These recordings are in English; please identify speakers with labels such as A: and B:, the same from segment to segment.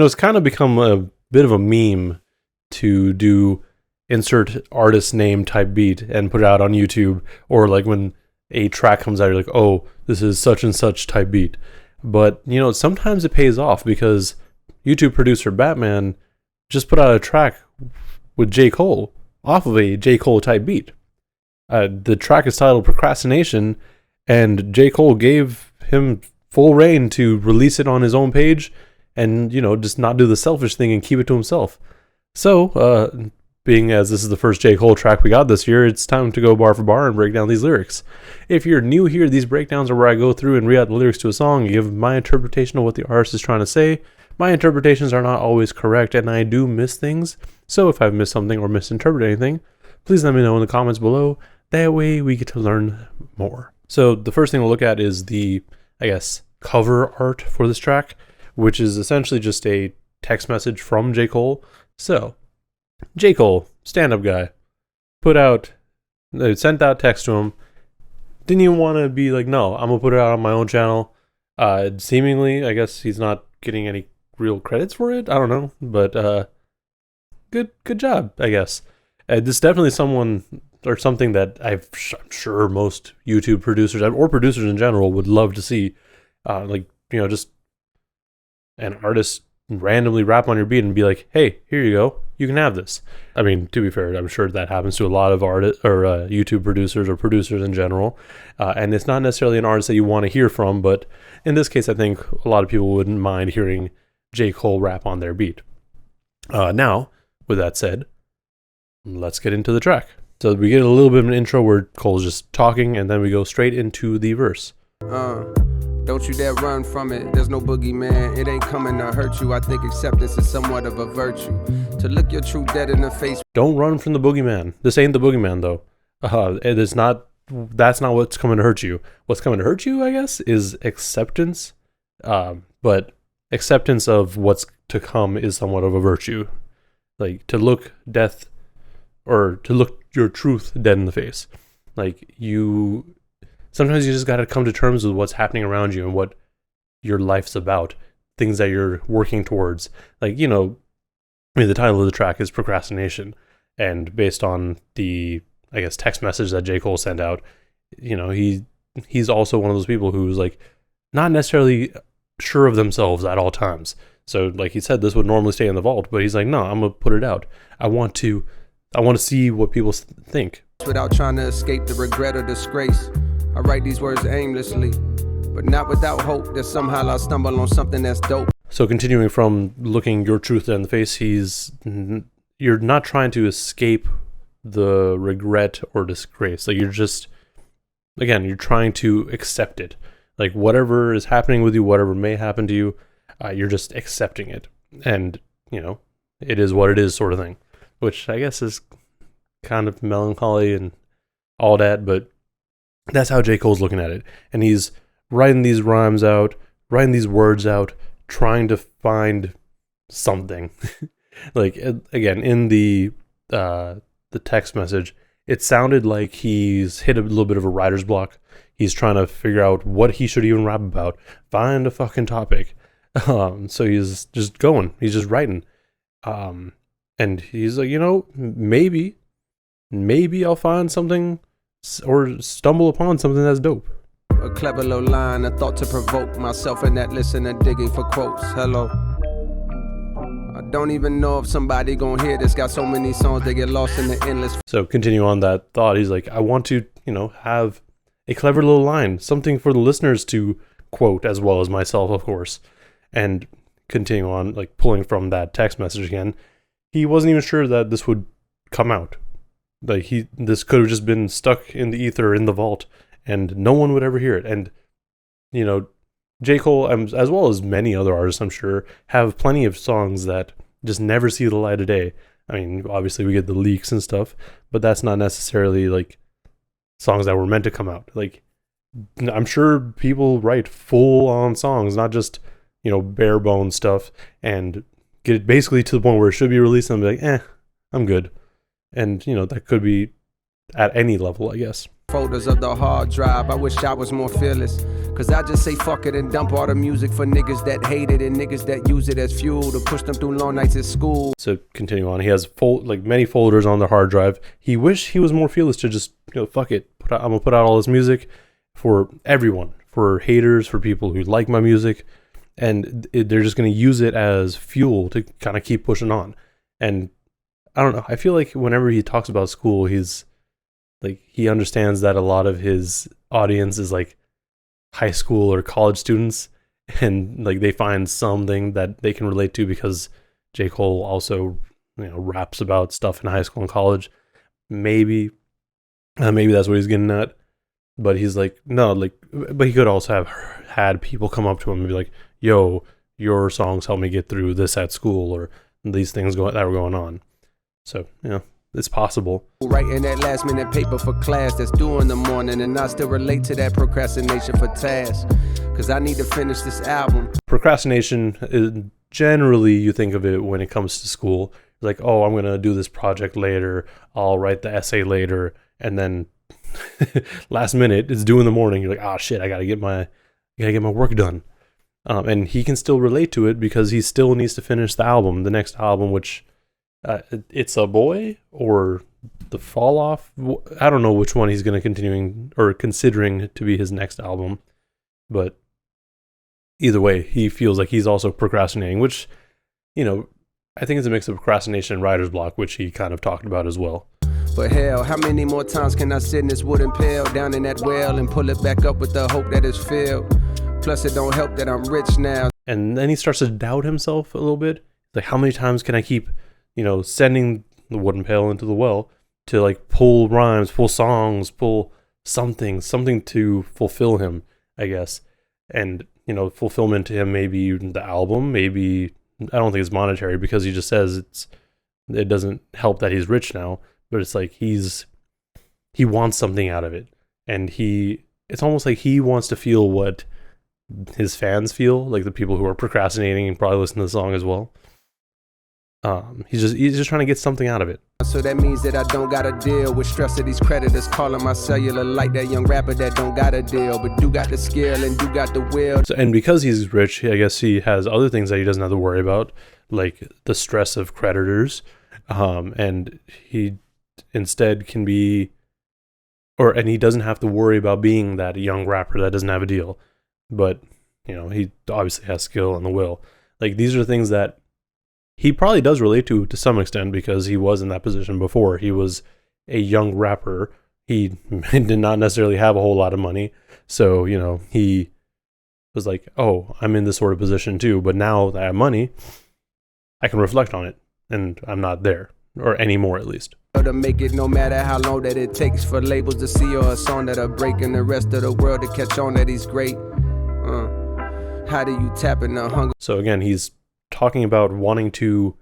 A: It's kind of become a bit of a meme to do insert artist name type beat and put it out on YouTube, or like when a track comes out, you're like, oh, this is such and such type beat. But, sometimes it pays off because YouTube producer Bvtman just put out a track with J. Cole off of a J. Cole type beat. The track is titled Procrastination, and J. Cole gave him full reign to release it on his own page and, just not do the selfish thing and keep it to himself. So, being as this is the first J. Cole track we got this year, it's time to go bar for bar and break down these lyrics. If you're new here, these breakdowns are where I go through and read out the lyrics to a song, give my interpretation of what the artist is trying to say. My interpretations are not always correct, and I do miss things. So if I've missed something or misinterpreted anything, please let me know in the comments below. That way we get to learn more. So the first thing we'll look at is the, cover art for this track, which is essentially just a text message from J. Cole. So, J. Cole, stand-up guy, sent out text to him, didn't even want to be like, no, I'm going to put it out on my own channel. Seemingly, I guess he's not getting any real credits for it. I don't know, but good job, I guess. This is definitely someone or something that I'm sure most YouTube producers or producers in general would love to see. Just an artist randomly rap on your beat and be like, hey, here you go, you can have this. I mean, to be fair, I'm sure that happens to a lot of artists or YouTube producers or producers in general, and it's not necessarily an artist that you want to hear from, but in this case I think a lot of people wouldn't mind hearing J. Cole rap on their beat. Now, with that said, let's get into the track. So we get a little bit of an intro where Cole's just talking, and then we go straight into the verse.
B: Don't you dare run from it, there's no boogeyman, it ain't coming to hurt you. I think acceptance is somewhat of a virtue, to look your true dead in the face.
A: Don't run from the boogeyman. This ain't the boogeyman though. That's not what's coming to hurt you. What's coming to hurt you, I guess, is acceptance. But acceptance of what's to come is somewhat of a virtue. Like, to look death, or to look your truth dead in the face. Sometimes you just got to come to terms with what's happening around you and what your life's about, things that you're working towards. The title of the track is Procrastination, and based on the, text message that J. Cole sent out, he's also one of those people who's not necessarily sure of themselves at all times. So like he said, this would normally stay in the vault, but he's like, no, I'm gonna put it out. I want to see what people think.
B: Without trying to escape the regret or disgrace, I write these words aimlessly, but not without hope that somehow I'll stumble on something that's dope.
A: So continuing from looking your truth in the face, you're not trying to escape the regret or disgrace. You're trying to accept it. Whatever is happening with you, whatever may happen to you, you're just accepting it. And, it is what it is, sort of thing. Which I guess is kind of melancholy and all that, but that's how J. Cole's looking at it. And he's writing these rhymes out, writing these words out, trying to find something. Again, in the text message, it sounded like he's hit a little bit of a writer's block. He's trying to figure out what he should even rap about. Find a fucking topic. So he's just going. He's just writing. And he's like, maybe I'll find something or stumble upon something that's dope.
B: A clever little line, a thought to provoke myself in that listener digging for quotes. Hello. I don't even know if somebody gonna hear this. Got so many songs they get lost in the endless.
A: So continue on that thought. He's like, I want to, have a clever little line, something for the listeners to quote, as well as myself, of course. And continue on, pulling from that text message again. He wasn't even sure that this would come out. This could have just been stuck in the ether in the vault, and no one would ever hear it. And J. Cole, as well as many other artists, I'm sure, have plenty of songs that just never see the light of day. I mean, obviously we get the leaks and stuff, but that's not necessarily songs that were meant to come out. I'm sure people write full on songs, not just bare bones stuff, and get it basically to the point where it should be released and be like, I'm good. And, that could be at any level, I guess.
B: folders of the hard drive. I wish I was more fearless, cause I just say fuck it and dump all the music for niggas that hate it and niggas that use it as fuel to push them through long nights at school.
A: So continue on. He has many folders on the hard drive. He wished he was more fearless to just, fuck it. I'm gonna put out all this music for everyone, for haters, for people who like my music, and they're just gonna use it as fuel to kind of keep pushing on. And I don't know. I feel like whenever he talks about school, he's like, he understands that a lot of his audience is like high school or college students, and like they find something that they can relate to because J. Cole also, raps about stuff in high school and college. Maybe that's what he's getting at. But he's like, no, but he could also have had people come up to him and be like, yo, your songs helped me get through this at school, or these things that were going on. So, it's possible.
B: Writing that last minute paper for class that's due in the morning, and I still relate to that procrastination for tasks, cause I need to finish this album.
A: Procrastination is generally, you think of it when it comes to school, like, oh, I'm gonna do this project later, I'll write the essay later, and then last minute it's due in the morning, you're like, ah, shit, I gotta get my work done. And he can still relate to it because he still needs to finish the next album, which It's a Boy or The Fall Off. I don't know which one he's going to considering to be his next album, but either way, he feels like he's also procrastinating, which, I think it's a mix of procrastination and writer's block, which he kind of talked about as well.
B: But hell, how many more times can I sit in this wooden pail down in that well and pull it back up with the hope that it's filled? Plus, it don't help that I'm rich now.
A: And then he starts to doubt himself a little bit. Like, how many times can I keep, sending the wooden pail into the well to like pull rhymes, pull songs, pull something to fulfill him, I guess. And, fulfillment to him, maybe the album, maybe, I don't think it's monetary because he just says it doesn't help that he's rich now, but it's like he wants something out of it. And it's almost like he wants to feel what his fans feel, like the people who are procrastinating and probably listen to the song as well. He's just trying to get something out of it.
B: So that means that I don't gotta deal with stress of these creditors calling my cellular like that young rapper that don't got a deal, but do got the skill and do got the will.
A: So, and because he's rich, I guess he has other things that he doesn't have to worry about, like the stress of creditors, and he instead can be, and he doesn't have to worry about being that young rapper that doesn't have a deal, but he obviously has skill and the will. Like, these are things that he probably does relate to some extent because he was in that position before. He was a young rapper. He did not necessarily have a whole lot of money. So, he was like, oh, I'm in this sort of position too. But now that I have money, I can reflect on it. And I'm not there, or anymore at least.
B: To make it no matter how long that it takes for labels to see or a song that are breaking the rest of the world to catch on that he's great. How do you tap in the hunger?
A: So again, he's talking about wanting to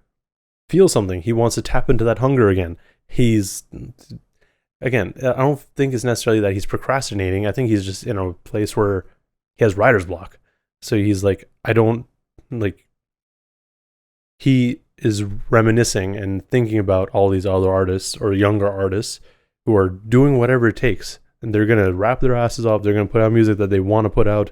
A: feel something. He wants to tap into that hunger again. I don't think it's necessarily that he's procrastinating. I think he's just in a place where he has writer's block. So he's like, he is reminiscing and thinking about all these other artists or younger artists who are doing whatever it takes. And they're going to rap their asses off. They're going to put out music that they want to put out.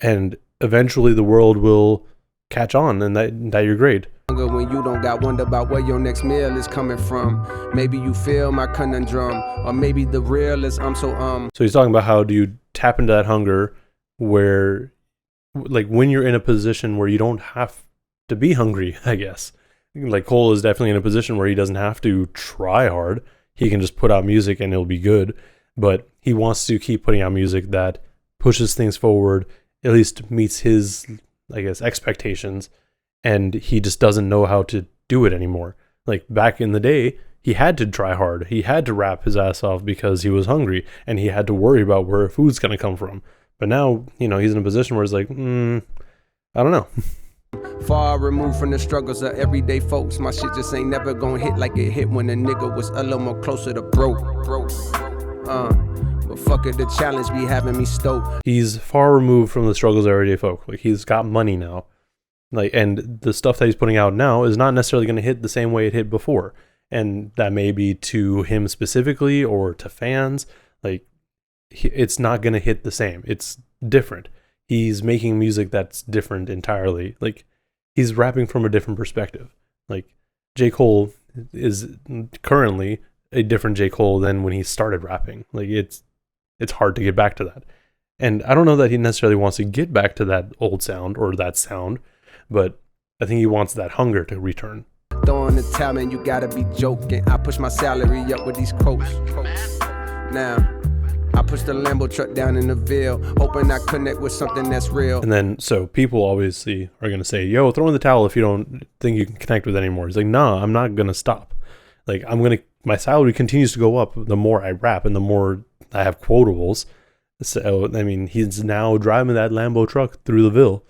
A: And eventually the world will catch on and that you're great.
B: When you don't got wonder about where your next meal is coming from. Maybe you feel my conundrum, or maybe the real is I'm so
A: So he's talking about how do you tap into that hunger where, like, when you're in a position where you don't have to be hungry, I guess. Like, Cole is definitely in a position where he doesn't have to try hard. He can just put out music and it'll be good. But he wants to keep putting out music that pushes things forward, at least meets his, I guess, expectations, and he just doesn't know how to do it anymore. Like, back in the day, he had to try hard. He had to rap his ass off because he was hungry, and he had to worry about where food's going to come from. But now, he's in a position where he's like, I don't know.
B: Far removed from the struggles of everyday folks. My shit just ain't never gonna hit like it hit when a nigga was a little more closer to broke. But fuck it, the challenge be having me stoked.
A: He's far removed from the struggles of everyday folk. Like, he's got money now. Like, and the stuff that he's putting out now is not necessarily going to hit the same way it hit before. And that may be to him specifically or to fans. Like, it's not gonna hit the same. It's different. He's making music that's different entirely. Like, he's rapping from a different perspective. Like, J. Cole is currently a different J. Cole than when he started rapping. Like, it's hard to get back to that. And I don't know that he necessarily wants to get back to that old sound or that sound, but I think he wants that hunger to return.
B: Throwing the towel, man, you gotta be joking. I push my salary up with these quotes. Now, I push the Lambo truck down in the Ville, hoping I connect with something that's real.
A: And then, so people obviously are going to say, yo, throw in the towel if you don't think you can connect with it anymore. He's like, nah, I'm not going to stop. Like, my salary continues to go up the more I rap and the more I have quotables. So, I mean, he's now driving that Lambo truck through the Ville.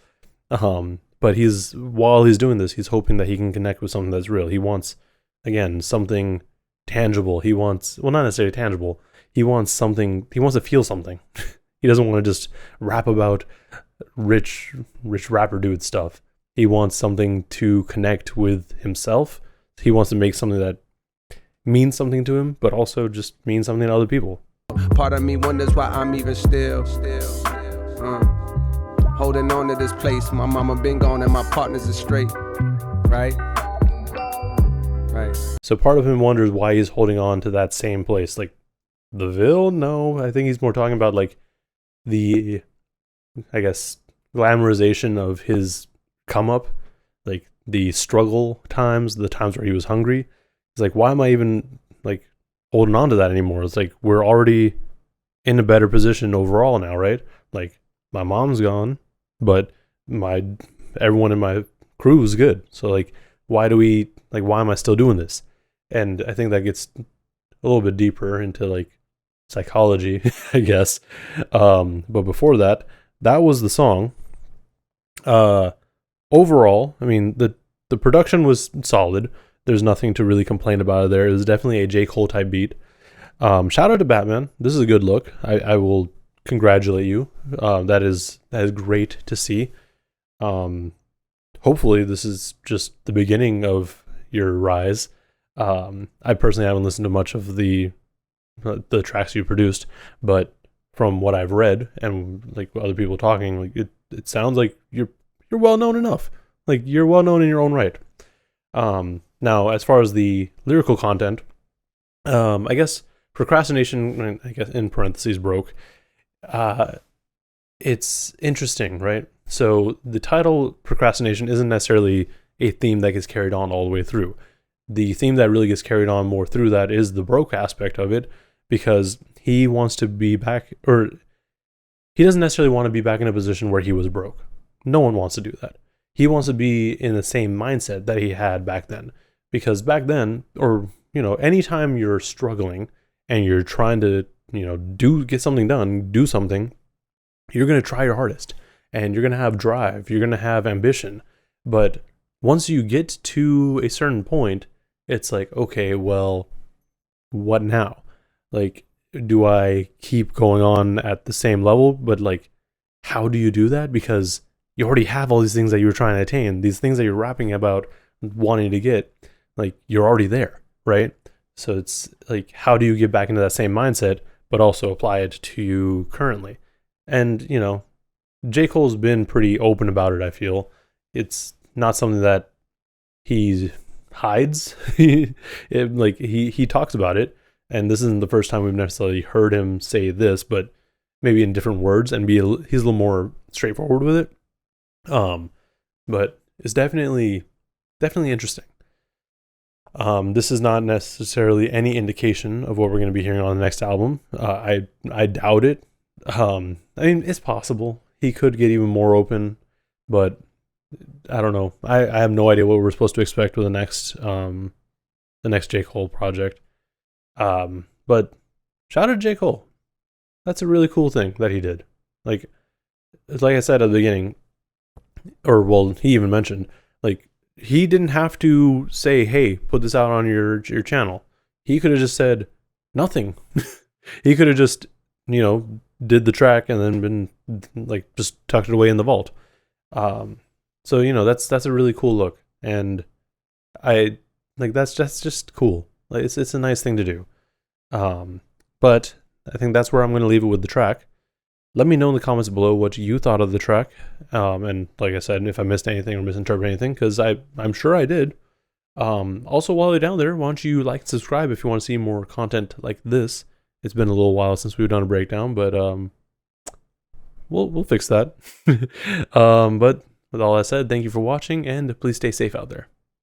A: But while he's doing this, he's hoping that he can connect with something that's real. He wants, again, something tangible. He wants, well, not necessarily tangible. He wants to feel something. He doesn't want to just rap about rich rapper dude stuff. He wants something to connect with himself. He wants to make something that means something to him, but also just means something to other people.
B: Part of me wonders why I'm even still holding on to this place. My mama been gone and my partners are straight. Right.
A: So part of him wonders why he's holding on to that same place. Like, the Ville? No, I think he's more talking about like the, I guess, glamorization of his come up, like the struggle times, the times where he was hungry. It's like, why am I even like holding on to that anymore? It's like, we're already in a better position overall now, right? Like, my mom's gone, but everyone in my crew is good. So like, why am I still doing this? And I think that gets a little bit deeper into like psychology, I guess. But before that was the song. Overall, I mean, the production was solid. There's nothing to really complain about there. It was definitely a J. Cole type beat. Shout out to Bvtman. This is a good look. I will congratulate you. That is great to see. Hopefully this is just the beginning of your rise. I personally haven't listened to much of the tracks you produced, but from what I've read and like other people talking, like it sounds like you're well known enough. Like, you're well known in your own right. Now, as far as the lyrical content, I guess procrastination, I guess in parentheses, broke. It's interesting, right? So the title procrastination isn't necessarily a theme that gets carried on all the way through. The theme that really gets carried on more through that is the broke aspect of it, because he wants to be back, or he doesn't necessarily want to be back in a position where he was broke. No one wants to do that. He wants to be in the same mindset that he had back then, because back then, or, anytime you're struggling and you're trying to, get something done, do something, you're going to try your hardest and you're going to have drive, you're going to have ambition. But once you get to a certain point, it's like, okay, well, what now? Like, do I keep going on at the same level? But like, how do you do that? Because you already have all these things that you're trying to attain, these things that you're rapping about wanting to get, like, you're already there, right? So it's like, how do you get back into that same mindset, but also apply it to you currently? And, J. Cole's been pretty open about it, I feel. It's not something that he hides. He talks about it, and this isn't the first time we've necessarily heard him say this, but maybe in different words, and he's a little more straightforward with it. But it's definitely interesting. This is not necessarily any indication of what we're going to be hearing on the next album. I doubt it. I mean, it's possible he could get even more open, but I don't know. I have no idea what we're supposed to expect with the next J. Cole project. But shout out to J. Cole. That's a really cool thing that he did. Like I said at the beginning, or well, he even mentioned, like, he didn't have to say, hey, put this out on your channel. He could have just said nothing. He could have just, did the track and then been like just tucked it away in the vault. So that's a really cool look, and I like that's just cool. Like, it's a nice thing to do. But I think that's where I'm going to leave it with the track. Let me know in the comments below what you thought of the track. And like I said, if I missed anything or misinterpreted anything, because I'm sure I did. Also, while you're down there, why don't you like and subscribe if you want to see more content like this. It's been a little while since we've done a breakdown, but we'll fix that. But with all that said, thank you for watching, and please stay safe out there.